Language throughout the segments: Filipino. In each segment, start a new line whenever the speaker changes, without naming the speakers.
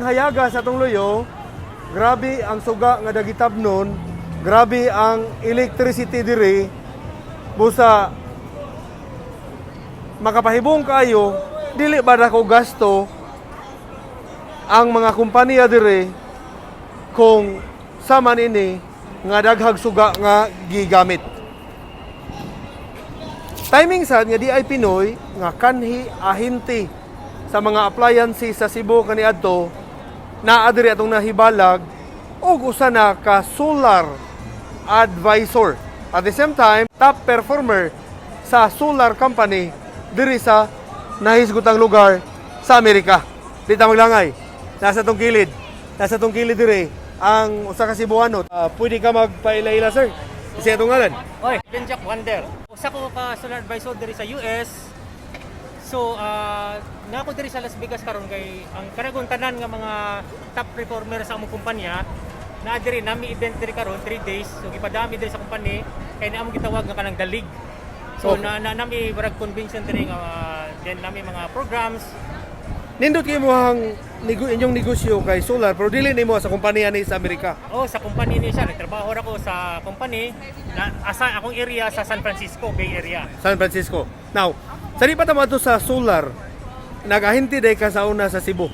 hayaga sa atong luyo, grabe ang suga nga dagitabnon, grabe ang electricity diri, busa makapahibong kayo, dili ba dako gasto ang mga kumpanya dire kung saman ini nga daghag suga nga gigamit. Timing sad nga di ay Pinoy nga kanhi ahinti sa mga appliances sa Cebu kaniadto naa diri atong nahibalag og usa na ka solar advisor. At the same time, top performer sa solar company diri sa nahisgutang lugar sa Amerika. Di ta maglangay. Nasa tong kilid. Nasa tong kilid diri ang usa ka Cebuano. Pwede ka magpaila-ila, sir? Isa itong ngalan.
Oy, Benjak Wander. Usa ko ka solar advisor diri sa US. So, nako diri sa Las Vegas karon kay ang karagong tanan nga mga top performer sa among kumpanya na diri nami event diri karon 3 days. So gipadami diri sa company kay naamo gitawag nga kanang dalig. So
Okay.
nami barag convention diri nga then nami mga programs.
Nindot kayo mo ang inyong negosyo kay solar pero dili nimo sa kumpanya ni sa Amerika.
Oh, sa company ni siya nagtrabaho ra ko sa company na asa akong area sa San Francisco Bay Area.
San Francisco. Now, sa di pa tama to sa solar, nagahinti day ka sa una sa Cebu.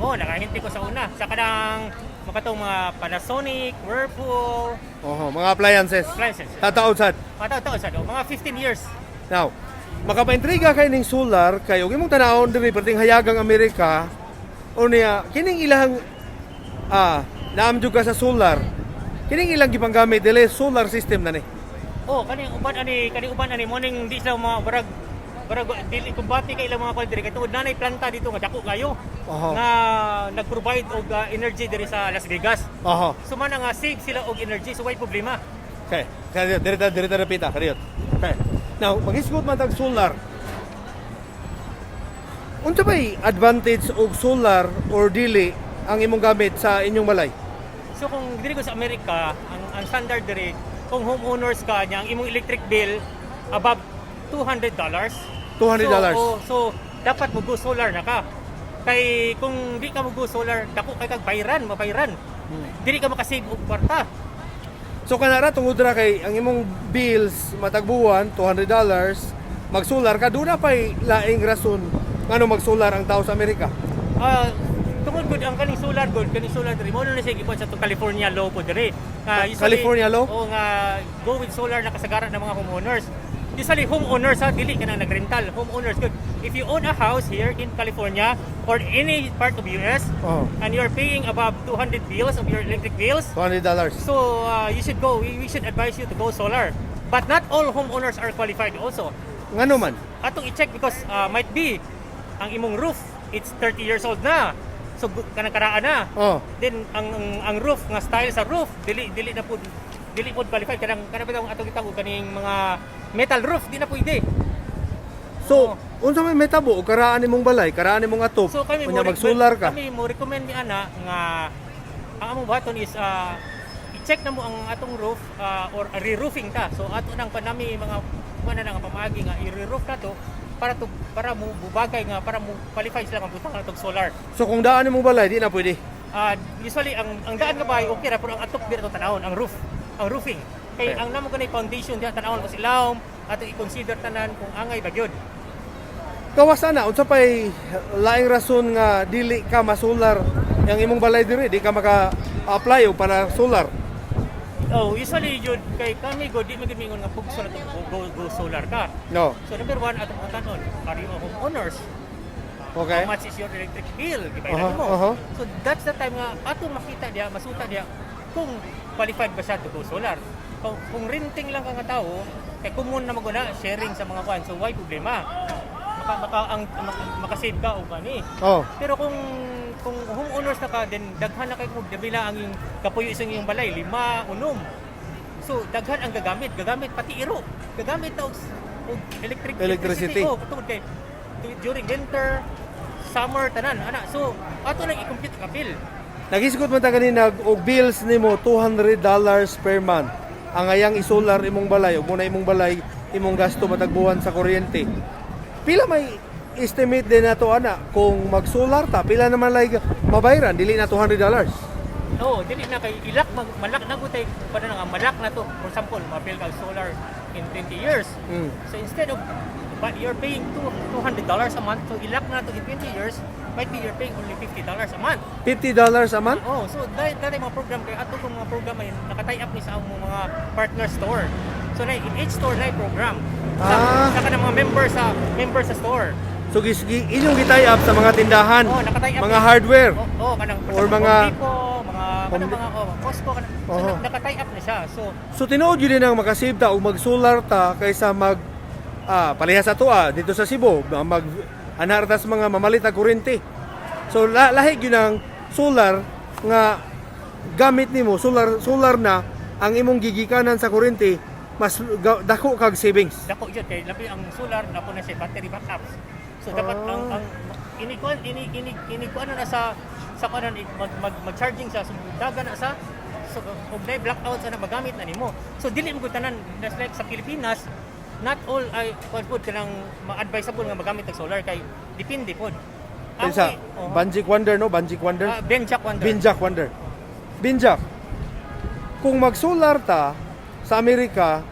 Oh, nakahinti ko sa una. Sa kanang makatong mga Panasonic, Whirlpool,
Mga appliances.
appliances.
Tataod sad.
Taon sa mga 15 years.
Now, makapaintriga kay ning solar kay og imong tanawon diri perting hayagang Amerika o niya kining ilang naamjug ka sa solar. Kining ilang gipanggamit dili solar system na ni.
Oh, kani uban ani morning di sila mga barag dili kumbati kay ilang mga kwal diri kay tungod nanay planta dito nga dako kayo. Nga nag-provide og energy diri sa Las Vegas. So man nga save sila og energy so way problema.
Okay. Kaya diri repita kadiot. Okay. Now, mag-isgot man tag solar. Unsa bay advantage og solar or dili ang imong gamit sa inyong balay?
So kung diri ko sa Amerika, ang standard diri kung homeowners ka nya ang imong electric bill above $200.
$200.
So dapat mo go solar na ka. Kay kung di ka mo go solar, dako kay kag mabayran. Dili ka makasave og kwarta.
So kanara tungod ra kay ang imong bills matagbuwan $200, mag-solar ka duna pay laing rason ngano mag-solar ang tao sa Amerika.
Tungod gud ang kaning solar diri mo na siya gipon sa California law po diri.
California law?
O nga go with solar na kasagaran ng mga homeowners. Usually homeowners dili ka na nagrental. Homeowners good. If you own a house here in California or any part of US and you're paying above 200 bills of your electric bills,
$200.
so you should go. We should advise you to go solar. But not all homeowners are qualified also.
Ngano man?
Atong i-check because might be ang imong roof it's 30 years old na. So kanang karaan na. Then ang roof nga style sa roof dili na pud qualified kanang bitong atong gitawag kaning mga metal roof di na pwede.
So, unsa may metabo o karaan nimong balay, karaan nimong atop,
So kami
kunya mag-solar ka.
Kami mo recommend mi ana nga ang among baton is i-check na mo ang atong roof or re-roofing ta. So ato nang panami mga mana nga pamaagi nga i-roof na to para mo bubagay nga para mo qualify sila nga butang atong solar.
So kung daan nimong balay, di na pwede.
Usually ang daan nga bay okay ra pero ang atop dito tanawon ang roof, ang roofing. Kay ang namo kanay foundation diha tanawon ko silawom ato i-consider tanan kung angay bagyod.
Kawas na, unsa pay laing rason nga dili ka ma-solar ang imong balay diri, di ka maka-apply o para solar.
Oh, usually yun kay kami go di magingon nga pugso na go solar ka.
No.
So number one atong utanon, are you a homeowners?
Okay.
How much is your electric bill? Gibayad mo. So that's the time nga atong makita diya, masuta diya kung qualified ba siya to go solar. Kung renting lang ka nga tao, kay common na maguna sharing sa mga kwan. So why problema? Makasave ka o gani. Pero kung homeowners na ka, then daghan na kayo kung dabila ang yung kapuyo isang yung balay, 5, 6. So daghan ang gagamit pati iro. Gagamit na og electricity. Tungod kay during winter, summer tanan ana. So ato lang i-compute ka bill.
Nagisgot man ta kanina og bills nimo $200 per month. Ang ayang isolar imong balay o muna imong balay imong gasto matagbuhan sa kuryente. Pila may estimate din nato ana kung mag-solar ta pila naman like mabayaran dili na $200.
Oo, dili na kay ilak malak na gutay para nga malak na to. For example, mabil kag solar in 20 years.
Mm.
So instead of but you're paying $200 a month, so ilak na to in 20 years, might be you're paying only $50 a month.
$50 a month?
Oh, so dahil mga program kay ato kung mga program ay naka-tie up ni sa among mga partner store. So na in each store na program. Sa kanang mga member sa store.
So inyong gi-tie up sa mga tindahan,
Oh, naka-tie up
mga hardware.
Oh, kanang
Or mga-
Costco kanang
Oho.
so naka-tie up na siya. So
Tinuod yun din ang makasave ta o mag-solar ta kaysa palihas ato dito sa Cebu mag anartas mga mamalit na kuryente. So lahi yun ang solar nga gamit nimo solar na ang imong gigikanan sa kuryente mas dako kag savings.
dako jud kay labi ang solar na po na siya battery backups. So dapat ang inikuan na sa kanan mag-charging siya so daga na sa so og nay blackout sa na magamit na nimo. So dili mo tanan that's like sa Pilipinas not all ay pud kanang ma-advisable nga magamit og solar kay depende pod.
Sa Banjik Wonder no, Banjik Wonder.
Benjak Wonder.
Binjak Wonder. Binjak. Kung mag-solar ta sa Amerika,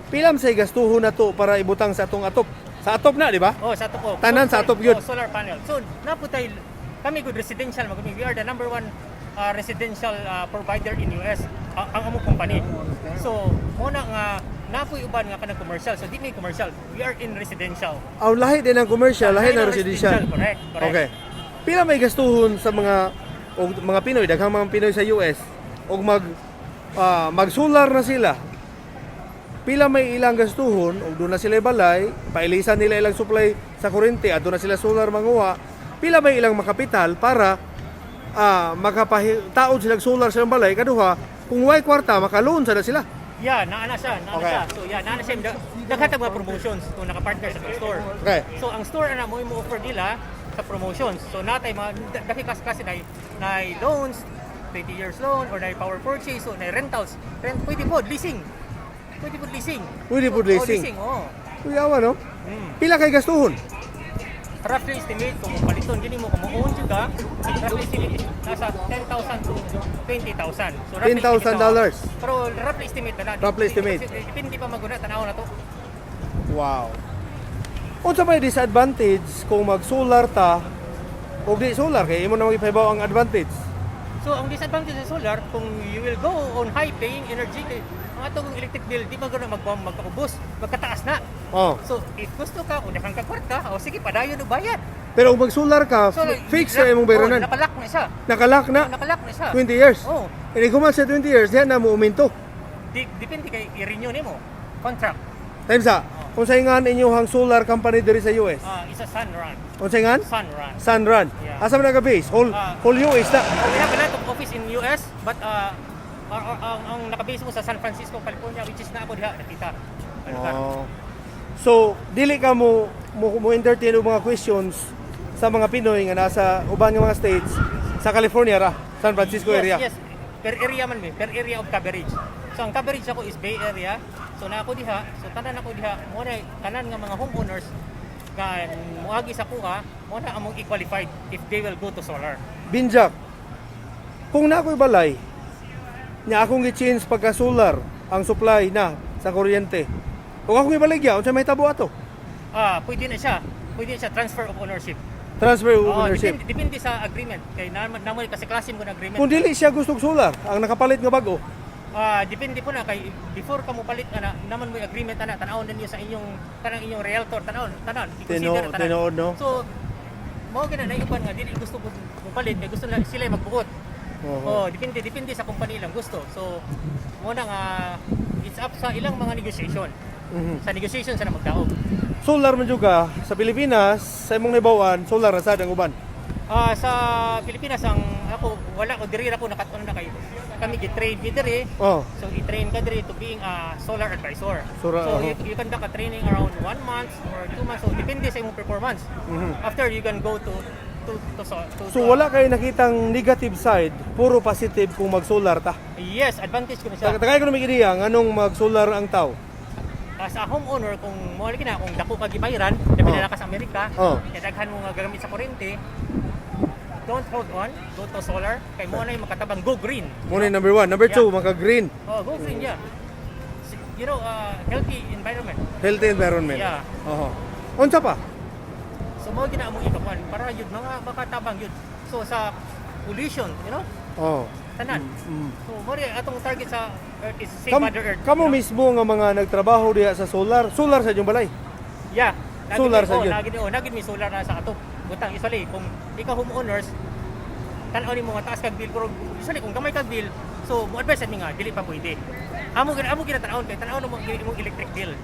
pilam say gastuhon na to para ibutang sa atong atop. Sa atop na, di ba?
Oh, sa atop po.
Tanan sa atop yun.
Solar panel. So, naputay kami good residential magumi. We are the number one residential provider in US ang among company. So, muna nga napoy uban nga kanang commercial. So, di may commercial. We are in residential.
Ang lahi din ng commercial, lahi ng residential.
Correct.
Okay. Pila may gastuhon sa mga Pinoy, daghang mga Pinoy sa US og mag-solar na sila. Pila may ilang gastuhon og doon na sila balay, pailisan nila ilang supply sa kuryente at doon na sila solar manguha. Pila may ilang makapital para makapahitaod sila solar sa balay kaduha kung way kwarta maka-loan sa sila.
Yeah, naana siya.
Okay.
So, naana siya. Naghatag mga promotions kung naka-partner sa store.
Okay.
So, ang store ana mo offer nila sa promotions. So, natay mga daki kasi na loans, 20 years loan or na power purchase, so na rentals. Pwede po leasing. Pwede po leasing.
Pwede po leasing.
Oh.
Kuyawa no? Pila kay gastuhon?
Roughly estimate kung paliton gini mo kung own jud ka, roughly estimate nasa 10,000 to 20,000. So roughly
$10,000.
Pero roughly estimate na.
Roughly estimate.
Depende pa maguna tanaw na to.
Wow. Unsa may disadvantage kung mag-solar ta o di solar kay imo na magipahibaw ang advantage?
So ang disadvantage sa solar kung you will go on high paying energy kay ang atong electric bill di ba guna magkaubos, magkataas na.
Oh.
So if gusto ka kung nakang kwarta, o sige padayon og bayad.
Pero kung mag-solar ka, fix sa imong bayranan.
Nakalak na siya.
Nakalak na
Nakalak na siya.
20 years.
Oh.
Ini kuman sa 20 years, diyan na mo uminto.
Depende kay i-renew nimo contract.
Time sa, kung sa ingan inyong solar company diri sa US.
Isa Sunrun.
Kung sa ingan?
Sunrun.
Sunrun.
Yeah.
Asa man naka-base? Whole US na.
We have a lot of office in US, but ang nakabase mo sa San Francisco, California, which is na ako diha nakita.
Oh. So, dili ka mo entertain og mga questions sa mga Pinoy nga nasa uban nga mga states sa California ra, San Francisco area.
Yes. Per area man per area of coverage. So ang coverage ako is Bay Area. So na ako diha, so tanan ako diha, mo na tanan nga mga homeowners nga moagi sa kuha, mo na among i-qualified if they will go to solar.
Binjak. Kung na ako'y balay, nya akong gi-change pagka solar ang supply na sa kuryente. Kung akong ibaligya, unsa may tabo ato?
Pwede na siya. Pwede siya transfer of ownership.
Transfer of ownership.
Depende sa agreement. Kay naman kasi klasim ko na agreement.
Kung dili siya gustong solar, ang nakapalit nga bago.
Depende po na kay before ka mo palit naman mo yung agreement tanawon din niyo sa inyong realtor tanawon i-consider
Tinuod no.
So mao gina na iban nga dili gusto mo palit kay gusto na sila magbuot. Depende sa company lang gusto. So mo na nga it's up sa ilang mga negotiation. Sa negotiation sa magdaog.
Solar man juga sa Pilipinas, sa imong nabawan, solar ra sad ang uban.
Sa Pilipinas ang ako wala ko diri ra ko nakatuon na kay kami gi-train diri. So i-train ka diri to being a solar advisor. So you can conduct a training around 1 month or 2 months so depende sa imong performance. After you can go to
So wala kayo nakitang negative side, puro positive kung mag-solar ta.
Yes, advantage ko na siya.
Tagay ko na may ideya nganong mag-solar ang tao.
sa homeowner kung mo na kung dako ka gibayaran, labi na ka sa Amerika,
Oh.
kaya daghan mo nga gagamit sa kuryente, don't hold on, go to solar, kay mo na yung makatabang go green.
Muna yung number 1. Number 2,
Yeah.
maka-green.
Oh, go green, yeah. You know, healthy environment.
Healthy environment.
Yeah.
Oho. Unsa pa?
So mo gina mo ikakuan para yun mga makatabang yun. So sa pollution, you know,
Oh.
tanan.
Mm.
So mo rin atong target sa Earth is save
Kam,
Mother Earth.
kamo
you know?
mismo nga mga nagtrabaho diha sa solar sa inyong balay.
Yeah.
Solar sa yun.
Nagin mi solar na sa ato. Butang usually kung ikaw homeowners tan-aw nimo nga taas kag bill pero usually kung gamay kag bill, so mo advise mi nga dili pa pwede. Amo gina tan-aw kay tan-aw mo imong electric bill.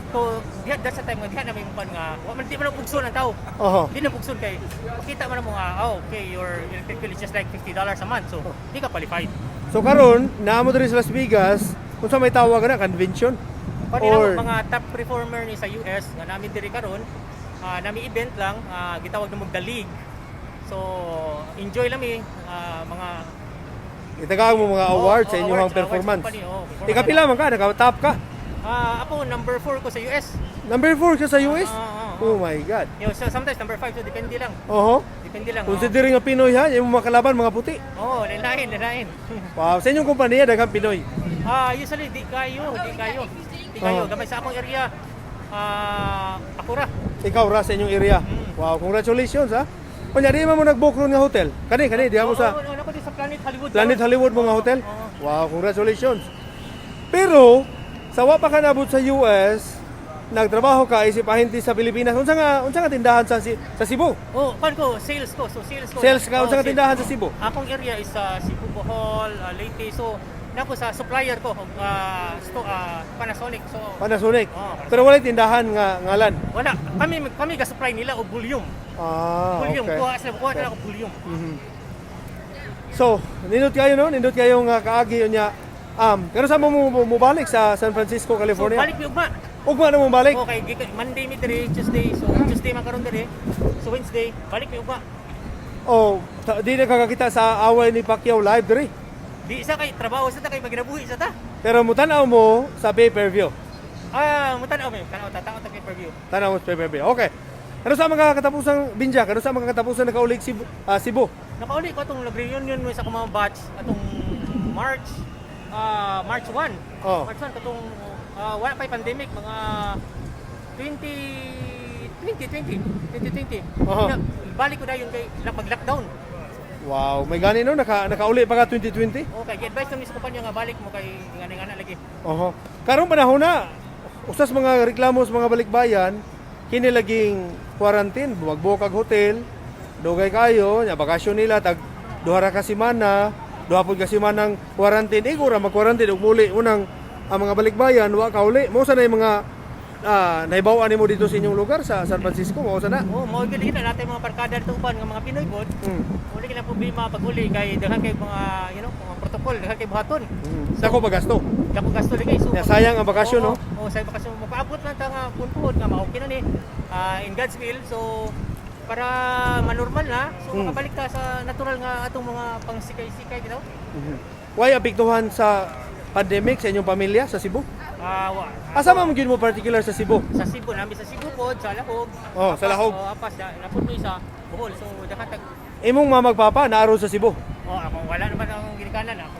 So, that's the time nga diha na may mukan nga wa man di man pugson ang tao.
Oho.
Di na pugson kay makita man mo nga okay your electric bill is just like $50 a month. So, di ka qualified.
So karon, naamo diri sa Las Vegas, unsa may tawag na convention?
Pati
Or-
na mga top performer ni sa US nga namin diri karon, nami event lang, gitawag na mo The League. So, enjoy lang mga
Itagaw mo mga awards sa inyong
awards,
performance.
company, performance.
Ikapila man ka, naka-top ka.
Ako number 4 ko sa US.
Number 4 ka sa US?
Oo.
Oh my God.
Sometimes number 5 so depende lang.
Oho.
Depende lang.
Considering nga Pinoy ha, yung mga kalaban, mga puti.
Lalain.
Wow, sa inyong kumpanya, daghang Pinoy.
Usually di kayo. Gamay sa akong area. Ako ra.
Ikaw ra sa inyong area. Wow, congratulations ha. Kunya, di mo nag-book ron nga hotel? Kani, di mo sa
Ako di sa Planet Hollywood.
Planet Hollywood mga hotel?
Oo.
Wow, congratulations. Pero, sa wa pa ka nabot sa US, nagtrabaho ka isip ahinti sa Pilipinas. Unsa nga tindahan sa Cebu?
Kan ko, sales ko. So sales ko.
Sales ka, unsa nga
sales.
tindahan sa Cebu?
Akong area is Cebu, Bohol, Leyte. So, nako sa supplier ko, Panasonic. So,
Panasonic.
Panasonic.
Pero wala tindahan nga ngalan.
wala. Kami ga-supply nila og volume. Volume.
Okay.
Kuha na ako volume.
Mhm. So, nindot kayo no? Nindot kayo nga kaagi niya. Pero sa mo balik sa San Francisco,
So,
California?
balik mi ugma.
Ugma na mo balik.
Okay, Monday mi diri, Tuesday. So, Tuesday man karon diri. So, Wednesday, balik mi ugma.
Oh, di na kakakita sa away ni Pacquiao live diri.
Di isa kay trabaho sa ta kay maginabuhi sa ta.
Pero mutanaw mo sa pay-per-view.
Mutanaw mi, tanaw ta pay-per-view.
Tanaw mo sa pay-per-view. Okay. Ano sa mga katapusang binja? Ano sa mga katapusang nakaulig Cebu?
Nakauli ko atong nag-reunion mo sa kumang batch atong March 1.
Oh.
March 1 katong wala pa pandemic mga 2020.
Aha.
Balik ko na yun kay mag-lockdown.
Wow, may gani no nakauli pa ka 2020?
Okay, gi-advise kami sa kumpanya nga balik mo kay ngani lagi.
Oho. Karong panahon na usas mga reklamo sa mga balikbayan kini laging quarantine, buwag kag hotel, dugay kayo, nya bakasyon nila tag duha ra ka semana, duha pud ka semanang quarantine, igura mag-quarantine ug muli unang ang mga balikbayan wa ka uli. Mo sa na yung mga nahibaw-an nimo dito sa inyong lugar sa San Francisco, mo sa na.
Mao gid kita natin mga barkada dito uban nga mga Pinoy pod. Uli kina problema pag uli kay daghan kay mga mga protocol, daghan kay buhaton.
Dako pa gasto.
Dako gasto lagi. So,
Ya, sayang ang bakasyon, no?
Sayang bakasyon. Mapaabot lang ta nga punpuhod nga mao na ni in God's will. So para manormal na, so makabalik ta sa natural nga atong mga pangsikay-sikay gitaw.
Why apektuhan sa pandemic sa inyong pamilya sa Cebu? Asa man gyud mo particular sa Cebu?
Sa Cebu namin sa Cebu pod, sa Lahog.
Oh, sa Lahog.
Apas napod mo isa Bohol. So daghan tag
Imong mamagpapa naaro sa Cebu.
ako wala naman akong ginikanan ako.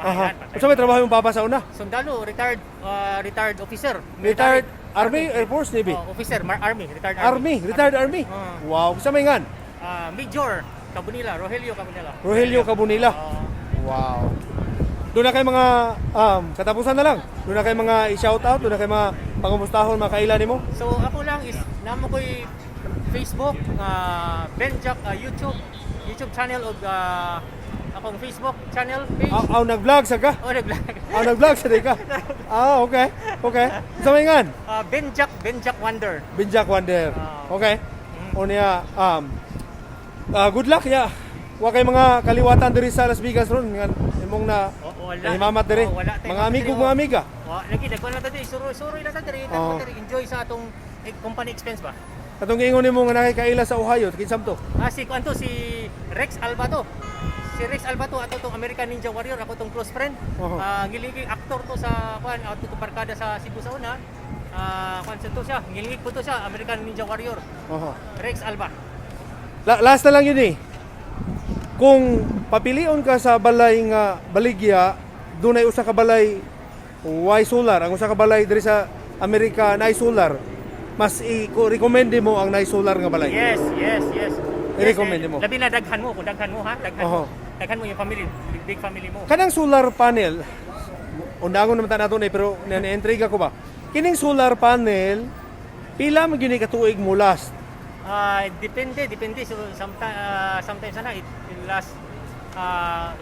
Aha. Unsa may trabaho yung papa sa una?
Sundalo, retired officer.
Retired Army, Air Force, Navy.
Officer, Army, retired Army.
Retired Army. Wow, sa may ngan?
Major Cabunila, Rogelio Cabunila.
Rogelio Cabunila. Wow. Doon na kay mga katapusan na lang. Doon na kay mga i-shout out, doon na kay mga pangumustahon, mga kailan nimo.
So ako lang is namo ko'y Facebook, Benjack, YouTube channel og akong Facebook channel page.
Aw nag-vlog sa ka?
Nag-vlog.
Nag-vlog sa ka? Okay. Okay. Sa may ngan?
Benjack Wonder.
Binjak Wonder. Okay. Unya good luck ya. Wa kay mga kaliwatan diri sa Las Vegas ron nga imong na himamat diri. Mga amigo, mga amiga.
Lagi dagko na ta diri, suroy na ta diri, enjoy sa atong company expense ba.
Katong giingon nimo nga nakikaila sa Ohio, kinsam to?
Si Rex Albato. Si Rex Albato ato tong American Ninja Warrior, ako tong close friend. Giligi actor to sa ato to barkada sa Cebu sa una. kung to siya, ngilingig po to siya, American Ninja Warrior,
Oho.
Rex Alba.
Last na lang yun eh. Kung papilion ka sa balay nga baligya, doon ay usa ka balay Y solar, ang usa ka balay diri sa Amerika na solar, mas i-recommend mo ang na solar nga balay.
Yes.
I-recommend mo.
Labi na daghan mo, kung daghan mo ha,
Oho.
daghan mo yung family, big family mo.
Kanang solar panel, undangon naman ta nato na pero na-intriga ko ba. Kining solar panel, pila man gyud ni katuig mo last?
Depende. So, sometimes sana it last,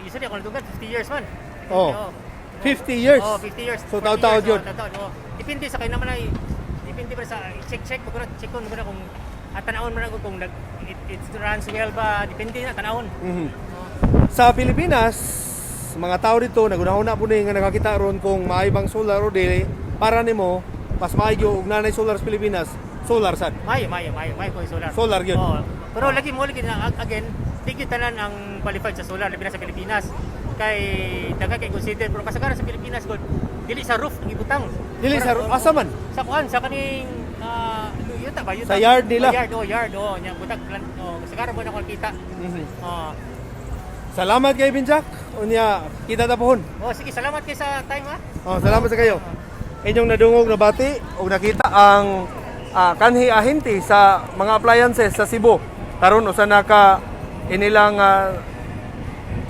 usually ako natunggan 50 years man.
Oh. 50 years.
Oh, 50 years.
So,
40
taon-taon
years,
yun.
taon-taon. Depende sa kayo naman ay, depende pa sa check ko na, check ko na kung tanawon man ako kung it runs well ba, depende na tanawon.
Mhm. Sa Pilipinas, mga tao dito nagunahuna po ni nga nakakita ron kung maayong solar o dili para nimo mas maayo og nanay solar sa Pilipinas. Solar sad.
May ko solar.
Solar yun.
Oh, pero lagi na again, tigit tanan ang qualified sa solar labi na sa Pilipinas. Kay daghan kay consider pero kasagaran sa Pilipinas gud dili sa roof ang ibutang.
Dili sa asa man?
Sa kuan sa kaning yuta ba yuta.
Sa yard nila.
Yard nya butang plant. Kasagaran mo na ko kita.
Mhm.
Oh.
Salamat kay Binjak. Unya kita ta pohon.
Sige, salamat kay sa time ha.
Salamat sa kayo. Inyong nadungog na bati o nakita ang kanhi ahinti sa mga appliances sa Cebu. Karon usa na ka inilang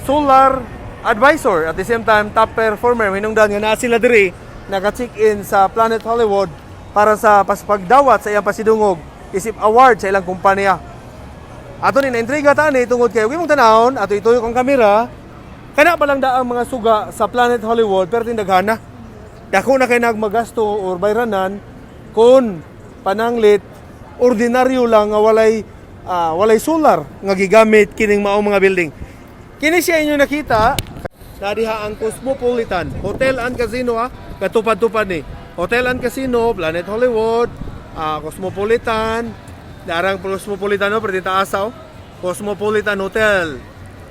solar advisor at the same time top performer hinungdan nga naa sila diri naka-check-in sa Planet Hollywood para sa pagdawat sa iyang pasidungog isip award sa ilang kumpanya. Ato ni na-intriga ta ni tungod kay mong tanawon ato ituyo kang kamera kana pa lang daang mga suga sa Planet Hollywood pero tindaghana. Dako na kay nagmagasto or bayranan kun pananglit ordinaryo lang nga walay solar nga gigamit kining maong mga building. Kini siya inyo nakita na diha ang Cosmopolitan Hotel and Casino katupad-tupad ni. Hotel and Casino, Planet Hollywood, Cosmopolitan, darang Cosmopolitan no, pwede taasaw. Cosmopolitan Hotel.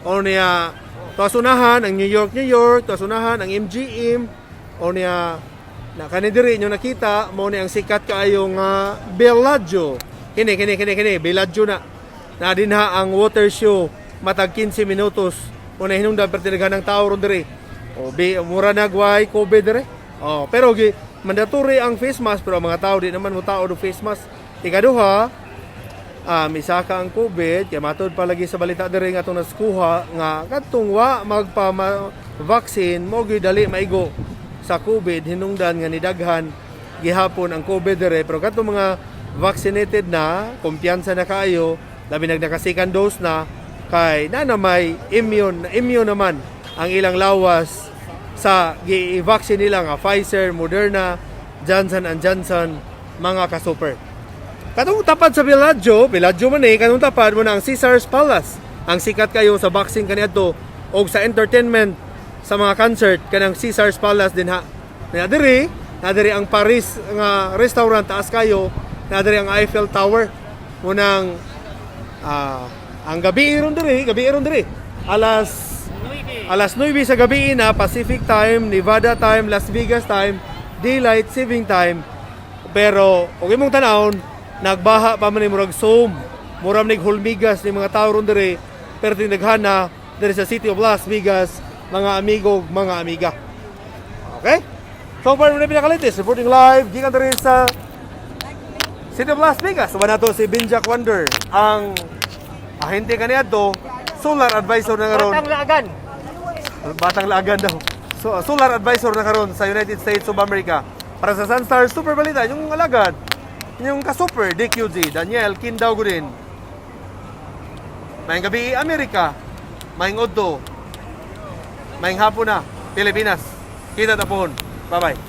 O niya, tuasunahan ang New York, tuasunahan ang MGM. O niya, na kanidiri nyo nakita, mo ni ang sikat kaayong Bellagio. Kini, Bellagio na. Na din ha ang water show, matag 15 minutos. O na hinungdan, pertinaghan ng tao ron diri. O, mura nagway, COVID diri. O, pero mandatory ang face mask, pero ang mga tao, di naman mo tao do face mask. Ikaduha, misaka ang COVID, kaya matod palagi sa balita diri nga itong naskuha, nga katong wa magpa-vaccine, mo dali maigo sa COVID, hinungdan nga nidaghan, gihapon ang COVID diri, pero katong mga vaccinated na, kumpiyansa na kaayo, labi naka second dose na, kay na may immune naman ang ilang lawas sa gi-vaccine nila nga Pfizer, Moderna, Johnson & Johnson, mga ka-super. Katong tapad sa Bellagio man katong tapad mo na ang Caesars Palace. Ang sikat kayo sa boxing kaniadto o sa entertainment sa mga concert kanang Caesars Palace din ha. Nadiri ang Paris nga restaurant taas kayo, nadiri ang Eiffel Tower. Munang ang gabi ron diri. Alas 9 sa gabi na Pacific time, Nevada time, Las Vegas time, daylight saving time. Pero og imong tanawon, nagbaha pa man ni murag Zoom. Muram nig hulmigas ni mga tao ron diri, pero tindaghana diri sa City of Las Vegas, mga amigo, mga amiga. Okay? So far na pinakalitis, reporting live gikan diri sa City of Las Vegas. Suba nato si Binjak Wonder, ang ahente kaniadto, solar advisor na karon. Batang laagan daw. So, solar advisor na karon sa United States of America. Para sa Sunstar Super Balita, yung alagad, yung ka-super, DQG, Daniel Kindaw din. Mayang gabi, Amerika. Mayang Oddo. Mayang hapon na, Pilipinas. Kita tapon. Bye-bye.